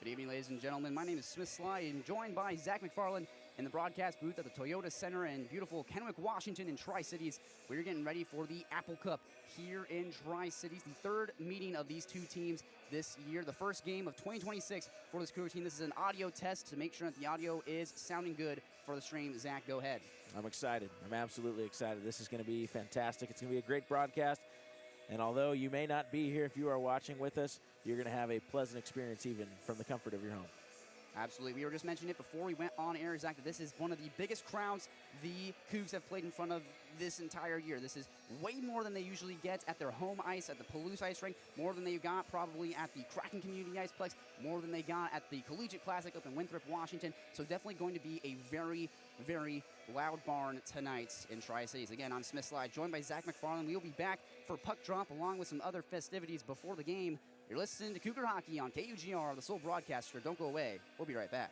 Good evening, ladies and gentlemen. My name is Slye, and joined by Zach MacFarlane in the broadcast booth at the Toyota Center in beautiful Kennewick, Washington in Tri-Cities. We're getting ready for the Apple Cup here in Tri-Cities, the third meeting of these two teams this year, the first game of 2026 for this Cougar team. This is an audio test to make sure that the audio is sounding good for the stream. Zach, go ahead. I'm excited. I'm absolutely excited. This is going to be fantastic. It's going to be a great broadcast. And although you may not be here if you are watching with us, you're going to have a pleasant experience even from the comfort of your home. Absolutely. We were just mentioning it before we went on air, Zach, that this is one of the biggest crowds the Cougs have played in front of this entire year. This is way more than they usually get at their home ice, at the Palouse Ice Rink, more than they got probably at the Kraken Community Iceplex, more than they got at the Collegiate Classic up in Winthrop, Washington. So definitely going to be a very, very loud barn tonight in Tri-Cities. Again, I'm Slye, joined by Zach MacFarlane. We will be back for puck drop along with some other festivities before the game. You're listening to Cougar Hockey on KUGR, the sole broadcaster. Don't go away. We'll be right back.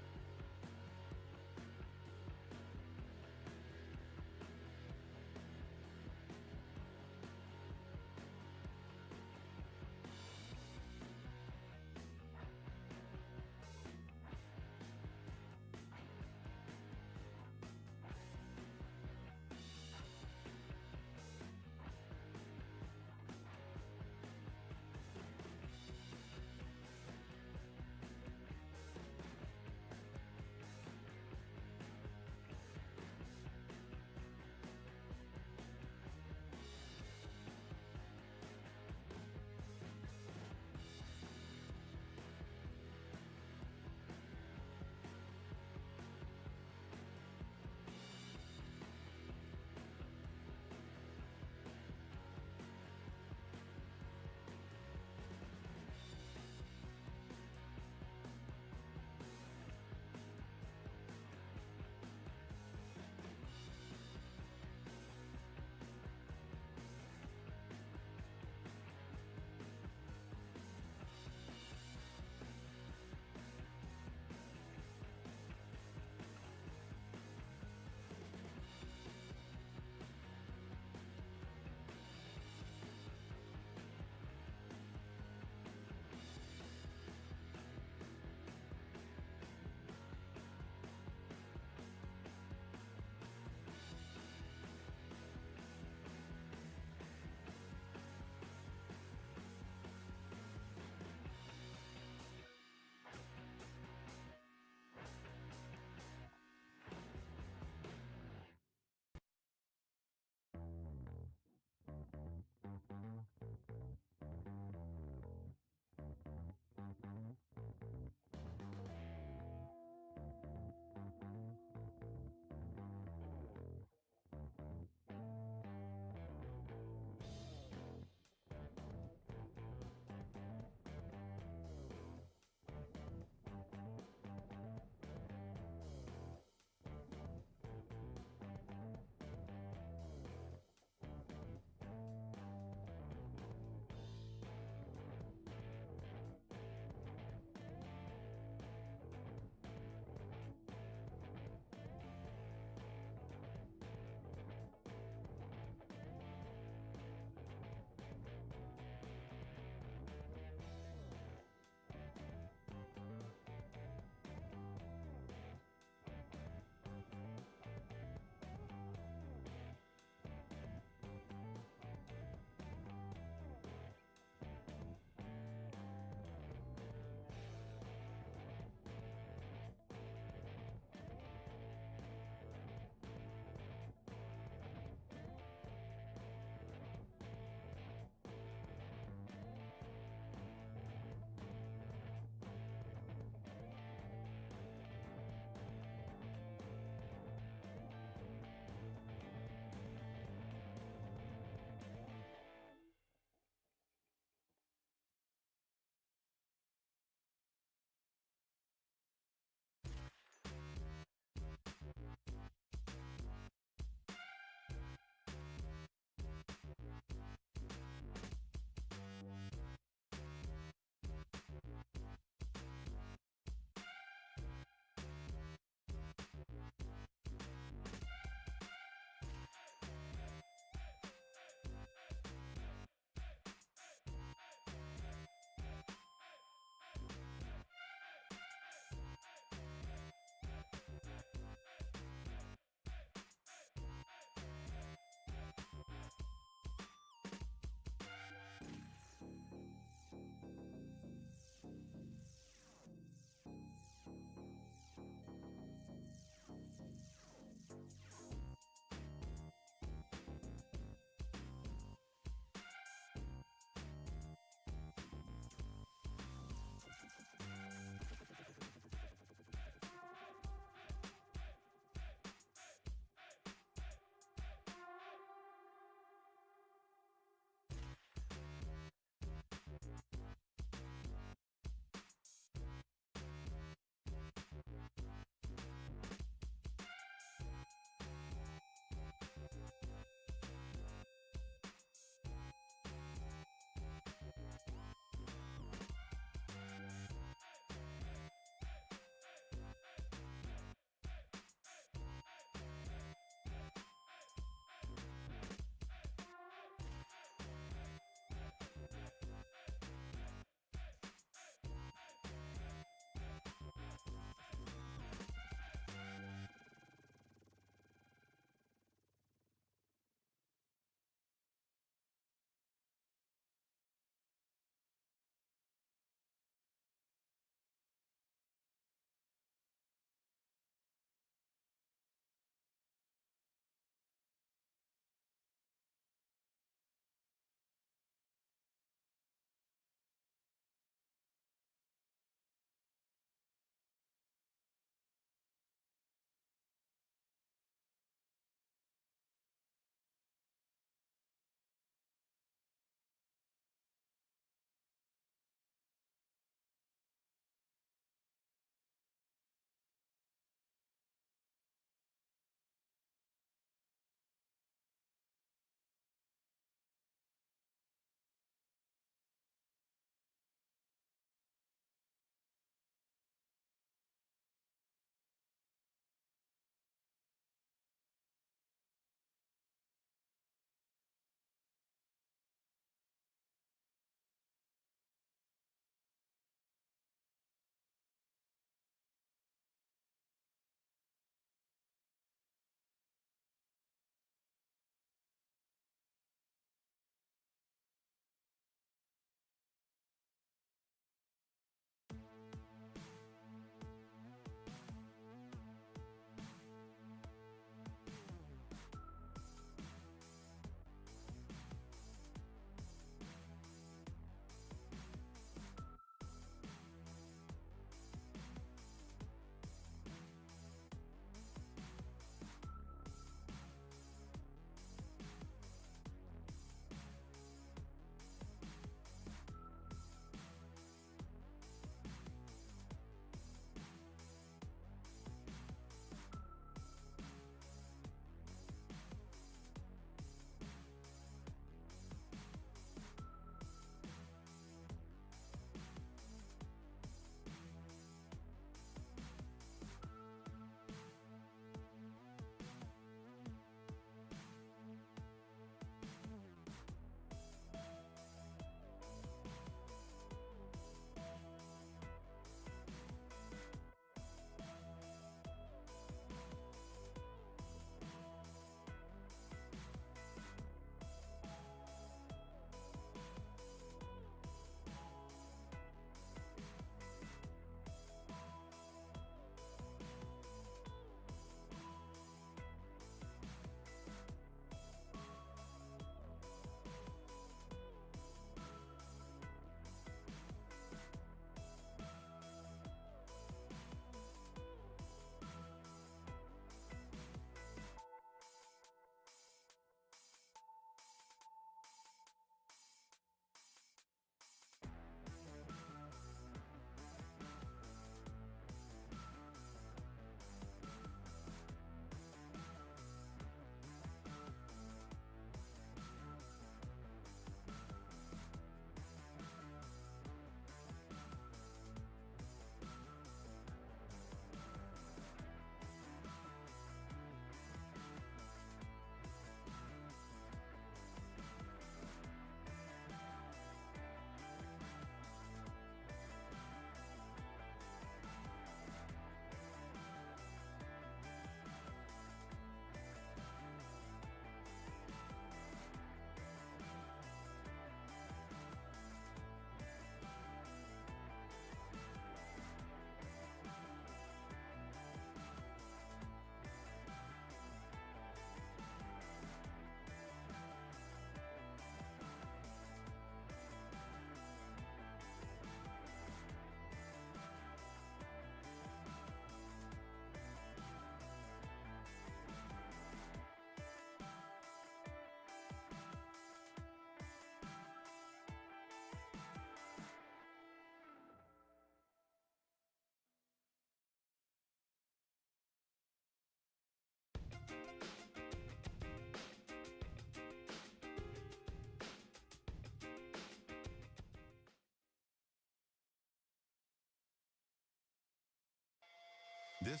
This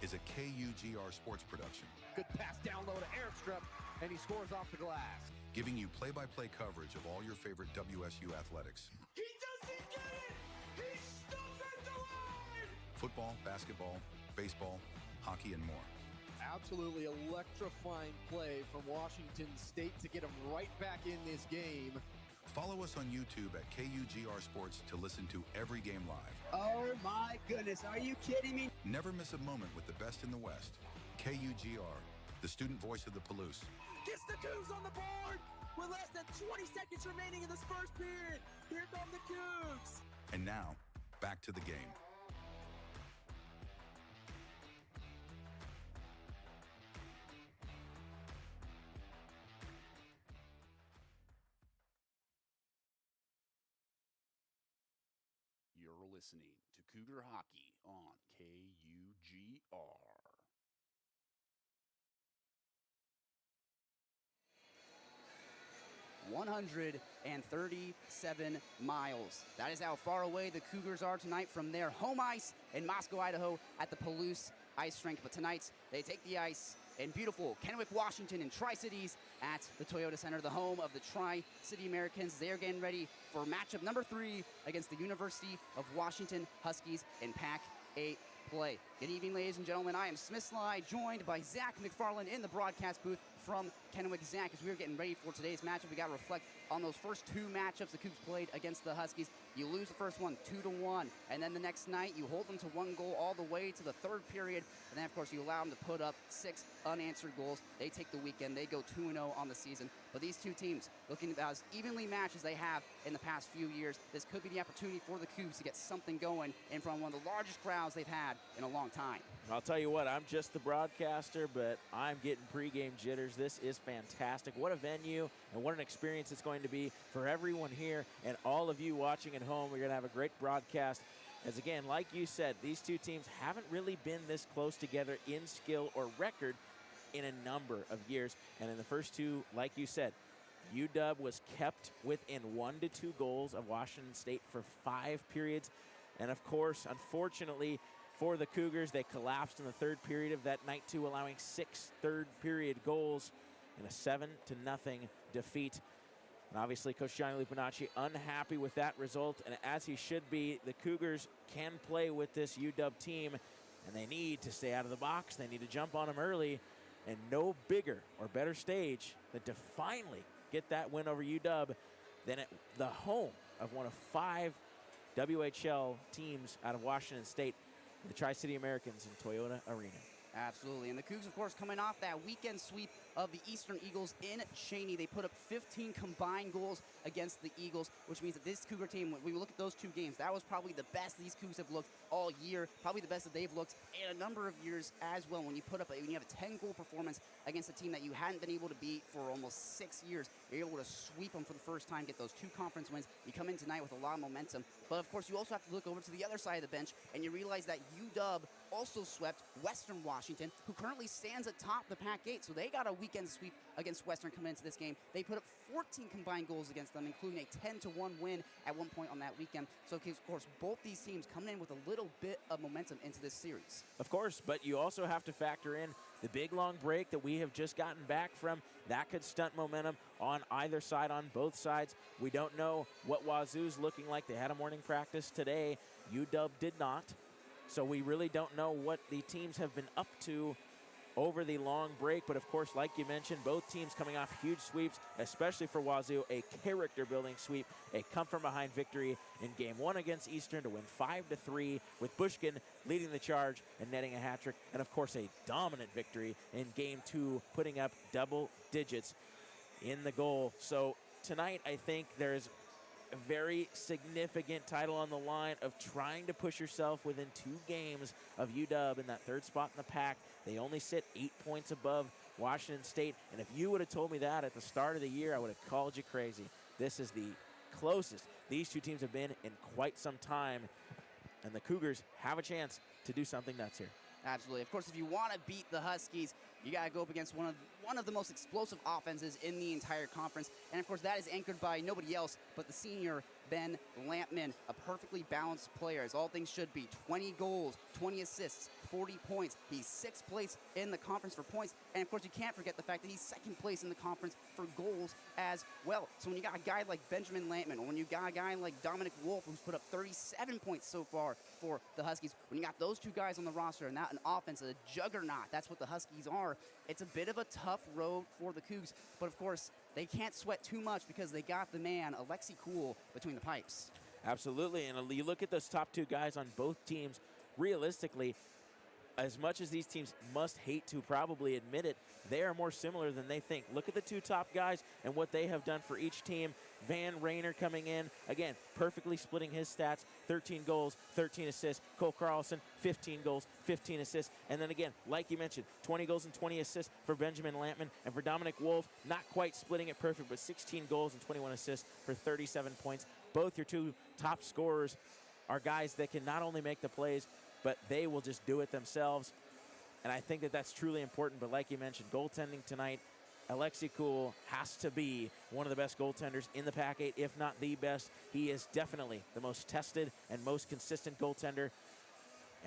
is a KUGR sports production, Good pass down low to Airstrip, and he scores off the glass. giving you play-by-play coverage of all your favorite WSU athletics. He doesn't get it! He stops at the line! Football, basketball, baseball, hockey, and more. Absolutely electrifying play from Washington State to get him right back in this game. Follow us on YouTube at KUGR Sports to listen to every game live. Oh my goodness, are you kidding me? Never miss a moment with the best in the West. KUGR, the student voice of the Palouse. Gets the Cougs on the board with less than 20 seconds remaining in this first period. Here come the Cougs. And now, back to the game. You're listening to Cougar Hockey on KUGR. 137 miles. That is how far away the Cougars are tonight from their home ice in Moscow, Idaho at the Palouse Ice Rink. But tonight, they take the ice in beautiful Kennewick, Washington in Tri-Cities at the Toyota Center, the home of the Tri-City Americans. They're getting ready for matchup number 3 against the University of Washington Huskies in Pac-8 play. Good evening, ladies and gentlemen. I am Slye, joined by Zach MacFarlane in the broadcast booth from Kennewick. Zach, as we were getting ready for today's matchup, we got to reflect on those first 2 matchups the Cougs played against the Huskies. You lose the first one 2-1, and then the next night you hold them to 1 goal all the way to the 3rd period, and then of course you allow them to put up 6 unanswered goals. They take the weekend. They go 2-0 on the season. But these two teams, looking about as evenly matched as they have in the past few years, this could be the opportunity for the Cougs to get something going in front of one of the largest crowds they've had in a long time. I'll tell you what, I'm just the broadcaster, but I'm getting pregame jitters. This is fantastic. What a venue and what an experience it's going to be for everyone here and all of you watching at home. We're going to have a great broadcast. As again, like you said, these two teams haven't really been this close together in skill or record in a number of years. And in the first 2, like you said, UW was kept within 1 to 2 goals of Washington State for 5 periods. And of course, unfortunately, for the Cougars, they collapsed in the 3rd period of that night too, allowing 6 third-period goals in a 7-0 defeat. And obviously, Coach Johnny Lupinacci unhappy with that result, and as he should be, the Cougars can play with this UW team, and they need to stay out of the box. They need to jump on them early, and no bigger or better stage than to finally get that win over UW than at the home of one of 5 WHL teams out of Washington State, the Tri-City Americans in Toyota Arena. Absolutely. And the Cougs, of course, coming off that weekend sweep of the Eastern Eagles in Cheney. They put up 15 combined goals against the Eagles, which means that this Cougar team, when we look at those 2 games, that was probably the best these Cougs have looked all year, probably the best that they've looked in a number of years as well. When you have a 10-goal performance against a team that you hadn't been able to beat for almost 6 years, you're able to sweep them for the first time, get those 2 conference wins. You come in tonight with a lot of momentum. But, of course, you also have to look over to the other side of the bench, and you realize that UW also swept Western Washington, who currently stands atop the Pac-8. So they got a weekend sweep against Western coming into this game. They put up 14 combined goals against them, including a 10-1 win at one point on that weekend. So, of course, both these teams coming in with a little bit of momentum into this series. Of course, but you also have to factor in the big long break that we have just gotten back from. That could stunt momentum on either side, on both sides. We don't know what Wazoo's looking like. They had a morning practice today. UW did not. So we really don't know what the teams have been up to over the long break. But, of course, like you mentioned, both teams coming off huge sweeps, especially for Wazoo, a character-building sweep, a come-from-behind victory in Game 1 against Eastern to win 5-3, with Bushkin leading the charge and netting a hat trick. And, of course, a dominant victory in Game 2, putting up double digits in the goal. So tonight, I think there's a very significant title on the line of trying to push yourself within 2 games of UW in that 3rd spot in the pack. They only sit 8 points above Washington State. And if you would have told me that at the start of the year, I would have called you crazy. This is the closest these 2 teams have been in quite some time. And the Cougars have a chance to do something nuts here. Absolutely. Of course, if you want to beat the Huskies, you got to go up against one of the most explosive offenses in the entire conference. And, of course, that is anchored by nobody else but the senior Ben Lampman, a perfectly balanced player, as all things should be. 20 goals, 20 assists, 40 points. He's 6th place in the conference for points. And, of course, you can't forget the fact that he's 2nd place in the conference for goals as well. So when you got a guy like Benjamin Lampman, or when you got a guy like Dominic Wolf, who's put up 37 points so far for the Huskies, when you got those two guys on the roster and that an offense, a juggernaut, that's what the Huskies are, it's a bit of a tough road for the Cougs. But, of course, they can't sweat too much because they got the man, Alexi Cool, between the pipes. Absolutely, and you look at those top two guys on both teams, realistically, as much as these teams must hate to probably admit it, they are more similar than they think. Look at the two top guys and what they have done for each team. Van Rayner coming in, again, perfectly splitting his stats, 13 goals, 13 assists. Cole Carlson, 15 goals, 15 assists. And then again, like you mentioned, 20 goals and 20 assists for Benjamin Lampman. And for Dominic Wolf, not quite splitting it perfect, but 16 goals and 21 assists for 37 points. Both your two top scorers are guys that can not only make the plays, but they will just do it themselves. And I think that that's truly important. But like you mentioned, goaltending tonight, Alexi Cool has to be one of the best goaltenders in the Pac-8, if not the best. He is definitely the most tested and most consistent goaltender.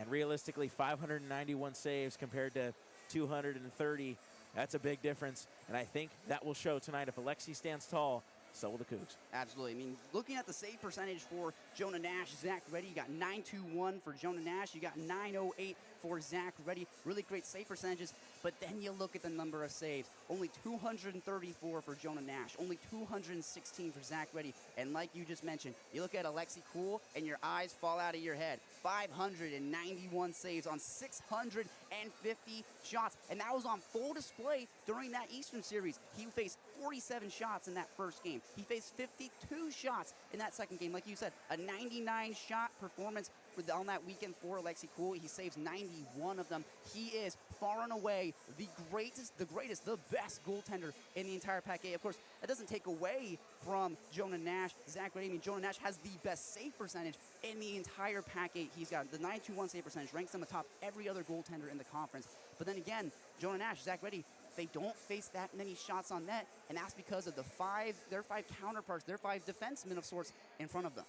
And realistically, 591 saves compared to 230. That's a big difference. And I think that will show tonight. If Alexi stands tall, so will the Cougs. Absolutely. I mean, looking at the save percentage for Jonah Nash, Zach Reddy, you got 921 for Jonah Nash. You got 908 for Zach Reddy. Really great save percentages. But then you look at the number of saves. Only 234 for Jonah Nash. Only 216 for Zach Reddy. And like you just mentioned, you look at Alexi Cool and your eyes fall out of your head. 591 saves on 650 shots. And that was on full display during that Eastern Series. He faced 47 shots in that first game. He faced 52 shots in that second game. Like you said, a 99-shot performance on that weekend for Alexi Cool. He saves 91 of them. He is far and away the greatest, the best goaltender in the entire Pac-8. Of course, that doesn't take away from Jonah Nash, Zach Reddy. I mean, Jonah Nash has the best save percentage in the entire Pac-8. He's got the 921 save percentage, ranks him atop every other goaltender in the conference. But then again, Jonah Nash, Zach Reddy, they don't face that many shots on net, and that's because of their five counterparts, their 5 defensemen of sorts in front of them.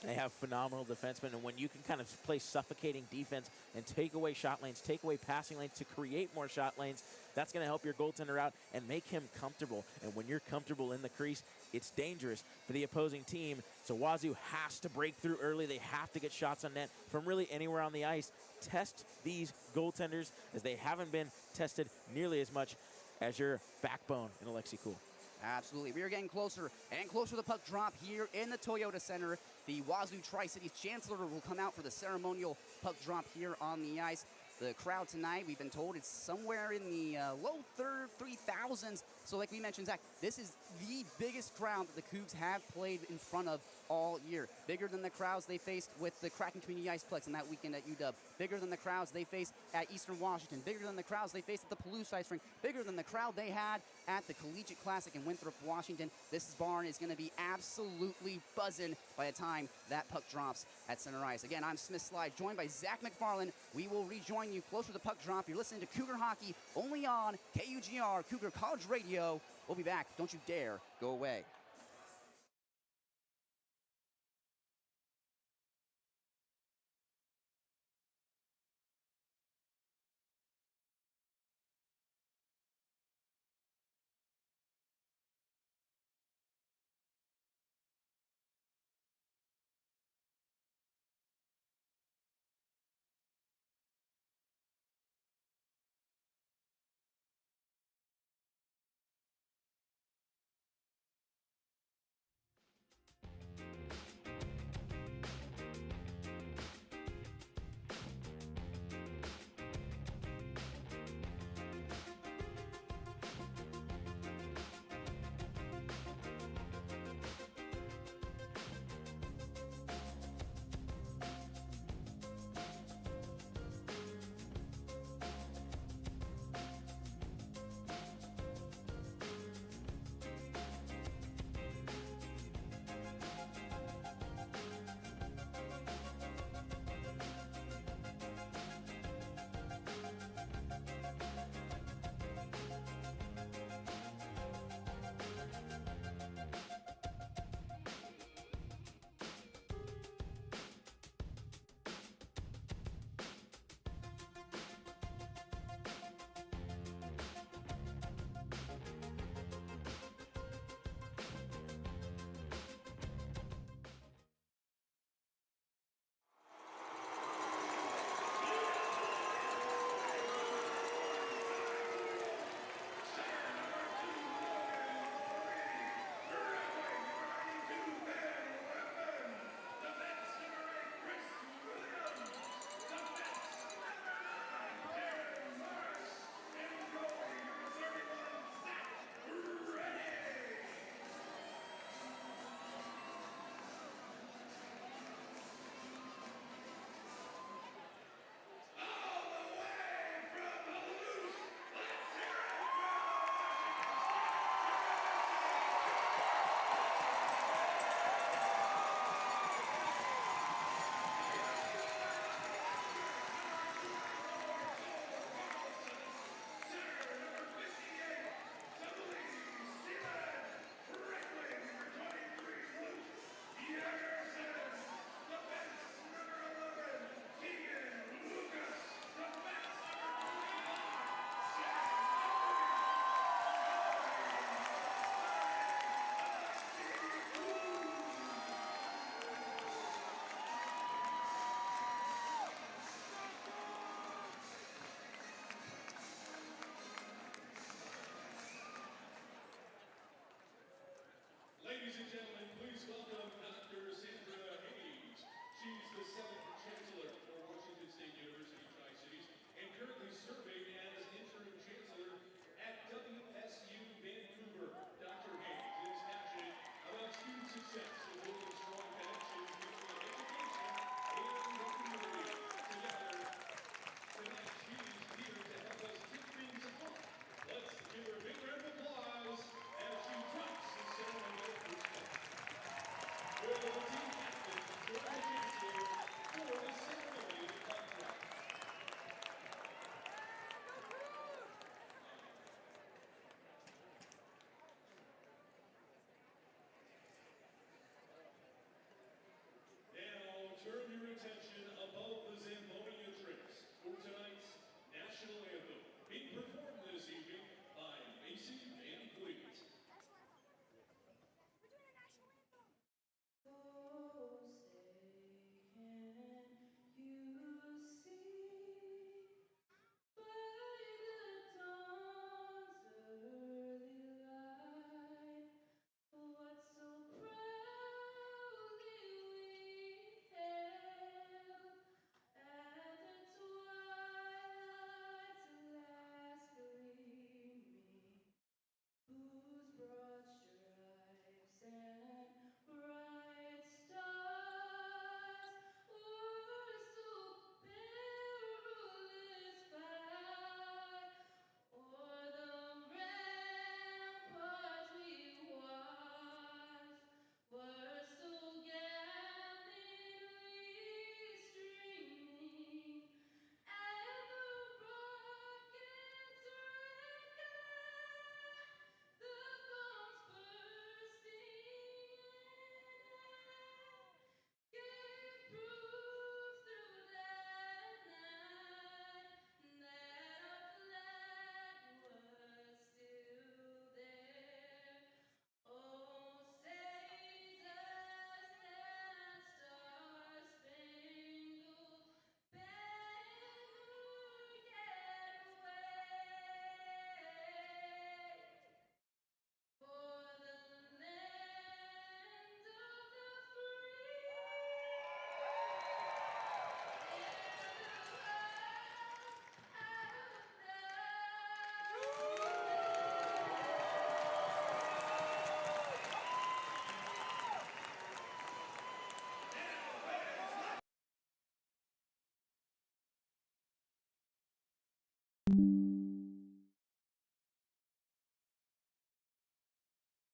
They have phenomenal defensemen, and when you can kind of play suffocating defense and take away shot lanes, take away passing lanes to create more shot lanes, that's going to help your goaltender out and make him comfortable. And when you're comfortable in the crease, it's dangerous for the opposing team. So Wazoo has to break through early. They have to get shots on net from really anywhere on the ice. Test these goaltenders, as they haven't been tested nearly as much as your backbone in Alexi Cool. Absolutely. We are getting closer and closer to the puck drop here in the Toyota Center. The Wazoo Tri-Cities Chancellor will come out for the ceremonial puck drop here on the ice. The crowd tonight, we've been told, it's somewhere in the low 3,000s. So like we mentioned, Zach, this is the biggest crowd that the Cougs have played in front of all year. Bigger than the crowds they faced with the Kraken Community Iceplex on that weekend at UW. Bigger than the crowds they faced at Eastern Washington. Bigger than the crowds they faced at the Palouse Ice Rink. Bigger than the crowd they had at the Collegiate Classic in Winthrop, Washington. This barn is going to be absolutely buzzing by the time that puck drops at center ice. Again, I'm Smith Slye, joined by Zach MacFarlane. We will rejoin you closer to the puck drop. You're listening to Cougar Hockey only on KUGR, Cougar College Radio. We'll be back. Don't you dare go away.